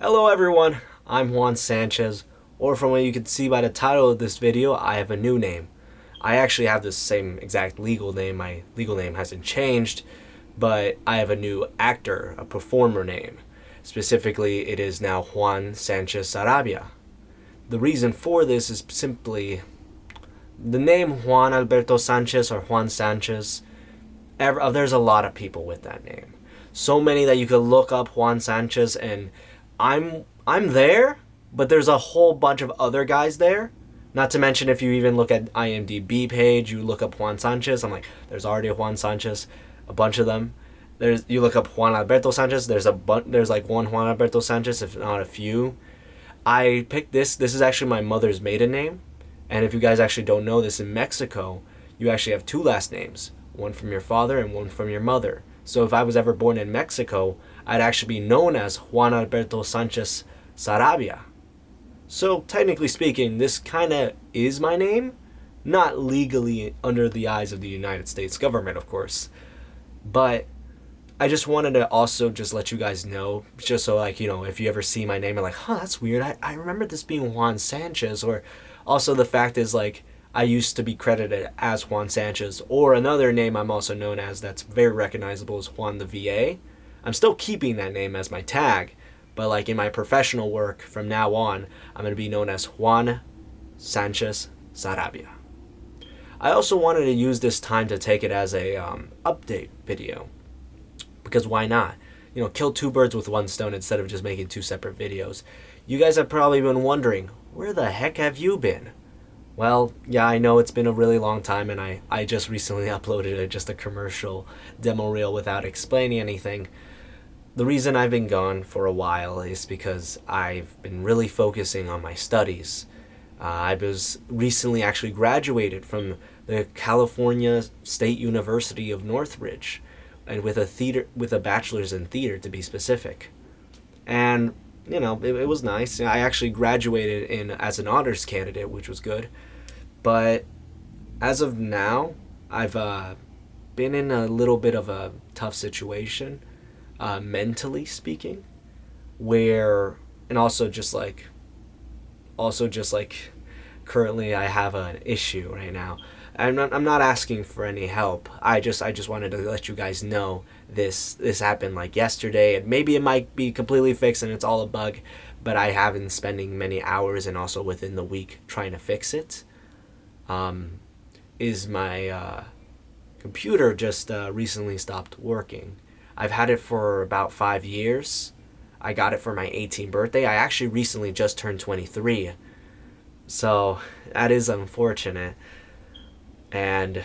Hello everyone, I'm Juan Sanchez, or from what you can see by the title of this video, I have a new name. I actually have the same exact legal name, my legal name hasn't changed, but I have a new actor, a performer name. Specifically, it is now Juan Sanchez Sarabia. The reason for this is simply the name Juan Alberto Sanchez or Juan Sanchez. There's a lot of people with that name. So many that you could look up Juan Sanchez and I'm there, but there's a whole bunch of other guys there. Not to mention if you even look at IMDb page, you look up Juan Sanchez, I'm like, there's already a Juan Sanchez, a bunch of them. You look up Juan Alberto Sanchez, there's like one Juan Alberto Sanchez, if not a few. I picked this is actually my mother's maiden name. And if you guys actually don't know this, in Mexico, you actually have two last names, one from your father and one from your mother. So if I was ever born in Mexico, I'd actually be known as Juan Alberto Sanchez Sarabia. So technically speaking, this kind of is my name. Not legally under the eyes of the United States government, of course. But I just wanted to also just let you guys know, just so like, if you ever see my name, you're like, that's weird. I remember this being Juan Sanchez. Or also the fact is like, I used to be credited as Juan Sanchez, or another name I'm also known as that's very recognizable is Juan the VA. I'm still keeping that name as my tag, but like in my professional work from now on, I'm going to be known as Juan Sanchez Sarabia. I also wanted to use this time to take it as a update video, because why not? Kill two birds with one stone instead of just making two separate videos. You guys have probably been wondering, where the heck have you been? Well, yeah, I know it's been a really long time, and I just recently uploaded just a commercial demo reel without explaining anything. The reason I've been gone for a while is because I've been really focusing on my studies. I was recently actually graduated from the California State University of Northridge, and with a bachelor's in theater to be specific. And it was nice. I actually graduated as an honors candidate, which was good. But as of now, I've been in a little bit of a tough situation, mentally speaking, and also just like currently I have an issue right now. I'm not asking for any help. I just wanted to let you guys know this happened like yesterday, and maybe it might be completely fixed and it's all a bug, but I have been spending many hours and also within the week trying to fix it. Is my computer just recently stopped working. I've had it for about 5 years. I got it for my 18th birthday. I actually recently just turned 23. So that is unfortunate. And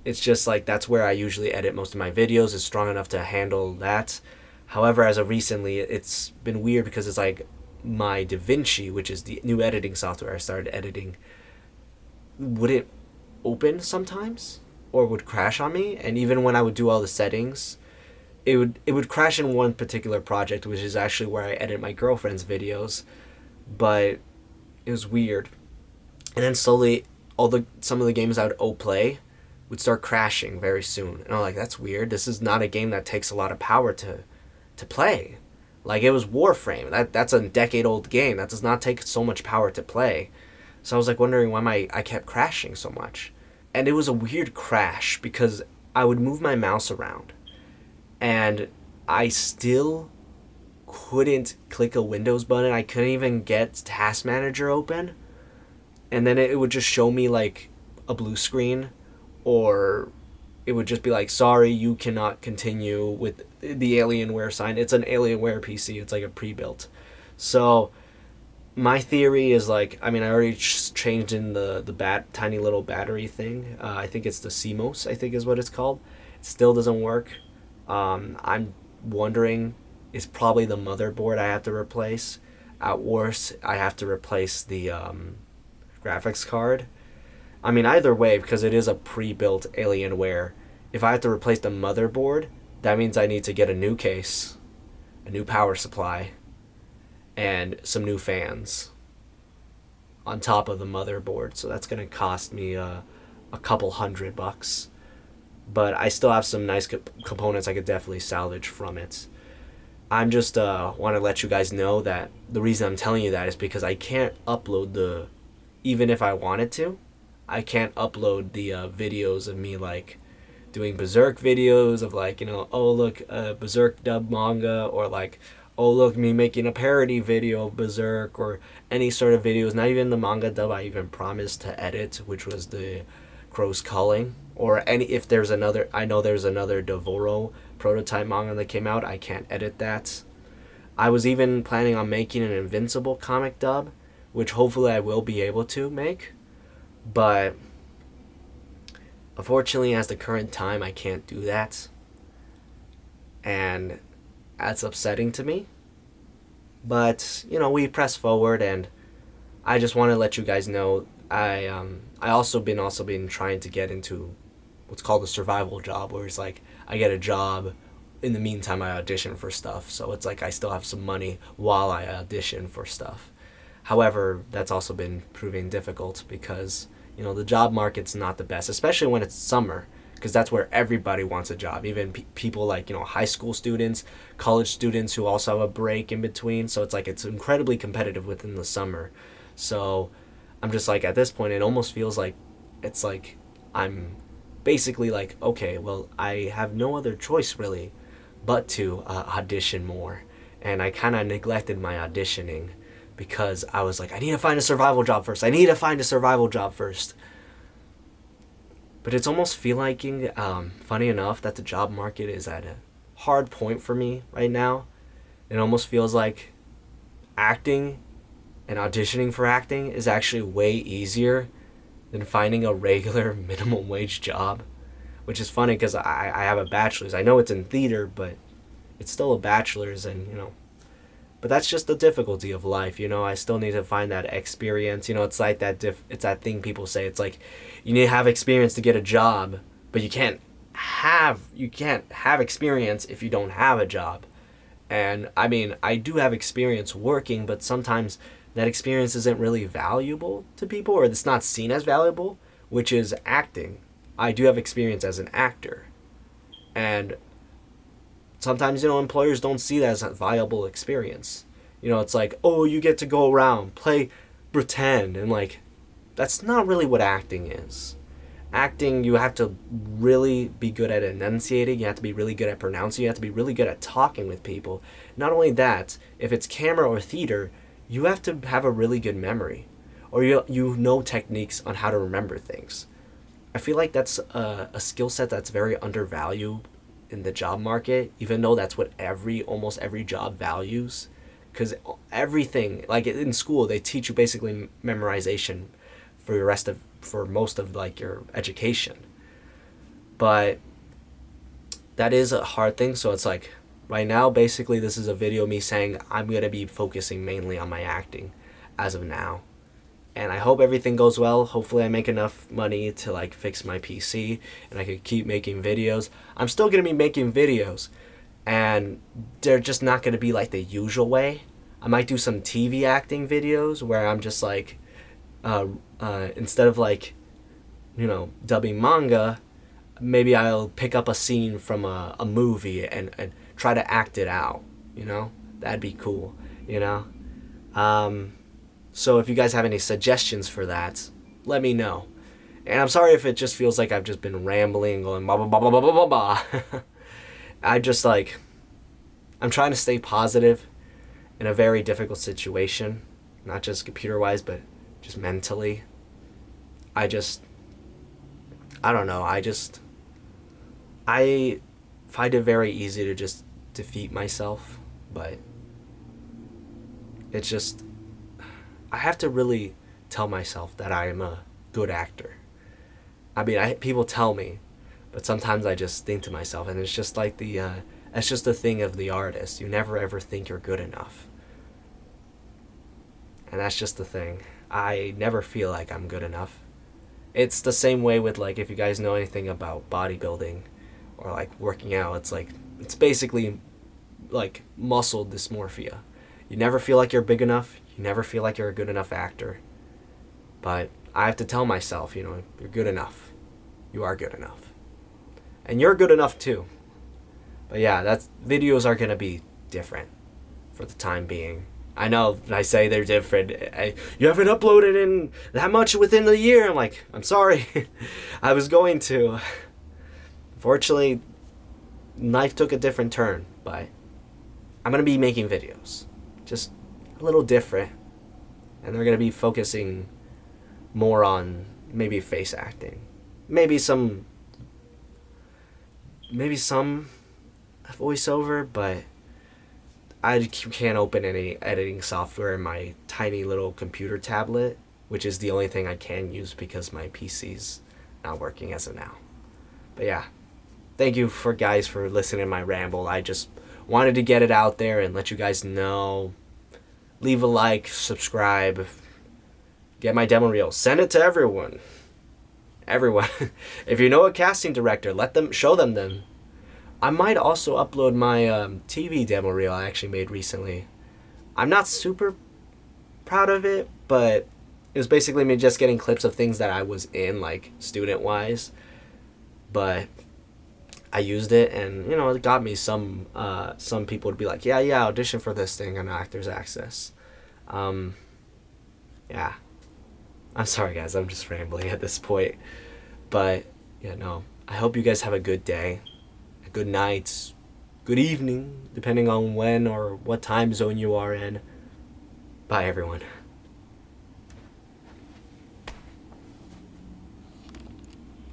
it's just like, that's where I usually edit most of my videos. It's strong enough to handle that. However, as of recently, it's been weird because it's like my DaVinci, which is the new editing software I started editing, wouldn't open sometimes or would crash on me. And even when I would do all the settings, it would crash in one particular project, which is actually where I edit my girlfriend's videos. But it was weird. And then slowly, some of the games I would play would start crashing very soon. And I'm like, that's weird. This is not a game that takes a lot of power to play. Like, it was Warframe. That's a decade-old game. That does not take so much power to play. So I was like wondering why I kept crashing so much. And it was a weird crash because I would move my mouse around and I still couldn't click a Windows button. I couldn't even get Task Manager open. And then it would just show me like a blue screen, or it would just be like, sorry, you cannot continue with the Alienware sign. It's an Alienware PC. It's like a pre-built. So my theory is like, I already changed in the tiny little battery thing. I think it's the CMOS, I think is what it's called. It still doesn't work. I'm wondering, it's probably the motherboard I have to replace. At worst, I have to replace the graphics card. Either way, because it is a pre-built Alienware, if I have to replace the motherboard, that means I need to get a new case, a new power supply, and some new fans on top of the motherboard. So that's going to cost me a couple $100. But I still have some nice components I could definitely salvage from it. I'm just want to let you guys know that the reason I'm telling you that is because I can't upload the, even if I wanted to, I can't upload the videos of me like doing Berserk videos of like, oh look, Berserk dub manga, or like, oh look, me making a parody video of Berserk, or any sort of videos, not even the manga dub I even promised to edit, which was the Crow's Calling, or any, if there's another, I know there's another Devoro prototype manga that came out, I can't edit that. I was even planning on making an Invincible comic dub, which hopefully I will be able to make, but unfortunately, as the current time, I can't do that, and that's upsetting to me. But we press forward, and I just want to let you guys know I also been trying to get into what's called a survival job, where it's like I get a job. In the meantime, I audition for stuff, so it's like I still have some money while I audition for stuff. However, that's also been proving difficult because the job market's not the best, especially when it's summer, because that's where everybody wants a job. Even people like high school students, college students who also have a break in between. So it's like it's incredibly competitive within the summer. So I'm just like, at this point, it almost feels like it's like I'm basically like, okay, well, I have no other choice really but to audition more. And I kind of neglected my auditioning because I was like, I need to find a survival job first. I need to find a survival job first. But it's almost feeling, funny enough, that the job market is at a hard point for me right now. It almost feels like acting and auditioning for acting is actually way easier than finding a regular minimum wage job. Which is funny because I have a bachelor's. I know it's in theater, but it's still a bachelor's, and but that's just the difficulty of life. I still need to find that experience. It's like it's that thing people say. It's like you need to have experience to get a job, but you can't have experience if you don't have a job. And I mean, I do have experience working, but sometimes that experience isn't really valuable to people, or it's not seen as valuable, which is acting. I do have experience as an actor, and sometimes employers don't see that as a viable experience. It's like, oh, you get to go around, play pretend, and like that's not really what acting is. Acting, you have to really be good at enunciating, you have to be really good at pronouncing, you have to be really good at talking with people. Not only that, if it's camera or theater, you have to have a really good memory, or you know techniques on how to remember things. I feel like that's a skill set that's very undervalued in the job market, even though that's what almost every job values. Because everything, like in school, they teach you basically memorization for most of like your education. But that is a hard thing. So it's like right now, basically, this is a video of me saying I'm gonna be focusing mainly on my acting as of now. And I hope everything goes well. Hopefully I make enough money to like fix my PC and I could keep making videos. I'm still going to be making videos, and they're just not going to be like the usual way. I might do some TV acting videos where I'm just like, instead of like, dubbing manga, maybe I'll pick up a scene from a movie and try to act it out, That'd be cool, So if you guys have any suggestions for that, let me know. And I'm sorry if it just feels like I've just been rambling, going blah, blah, blah, blah, blah, blah, blah. I'm trying to stay positive in a very difficult situation, not just computer-wise, but just mentally. I don't know, I find it very easy to just defeat myself, but it's just, I have to really tell myself that I am a good actor. I mean, people tell me, but sometimes I just think to myself, and it's just like that's just the thing of the artist. You never ever think you're good enough. And that's just the thing. I never feel like I'm good enough. It's the same way with like, if you guys know anything about bodybuilding or like working out, it's basically like muscle dysmorphia. You never feel like you're big enough. You never feel like you're a good enough actor. But I have to tell myself, you're good enough. You are good enough. And you're good enough too. But yeah, videos are going to be different for the time being. I know I say they're different. You haven't uploaded in that much within the year. I'm like, I'm sorry. I was going to. Fortunately, life took a different turn, but I'm going to be making videos. Just a little different. And they're going to be focusing more on maybe face acting. Maybe some voiceover, but I can't open any editing software in my tiny little computer tablet, which is the only thing I can use because my PC's not working as of now. But yeah, thank you for listening to my ramble. I just wanted to get it out there and let you guys know. Leave a like, subscribe, get my demo reel, send it to everyone. If you know a casting director, show them. I might also upload my TV demo reel I actually made recently. I'm not super proud of it, but it was basically me just getting clips of things that I was in, like student-wise. But I used it, and it got me some people to be like, yeah, audition for this thing on Actors Access. Yeah. I'm sorry, guys. I'm just rambling at this point. But, I hope you guys have a good day. Good night, good evening, depending on when or what time zone you are in. Bye, everyone.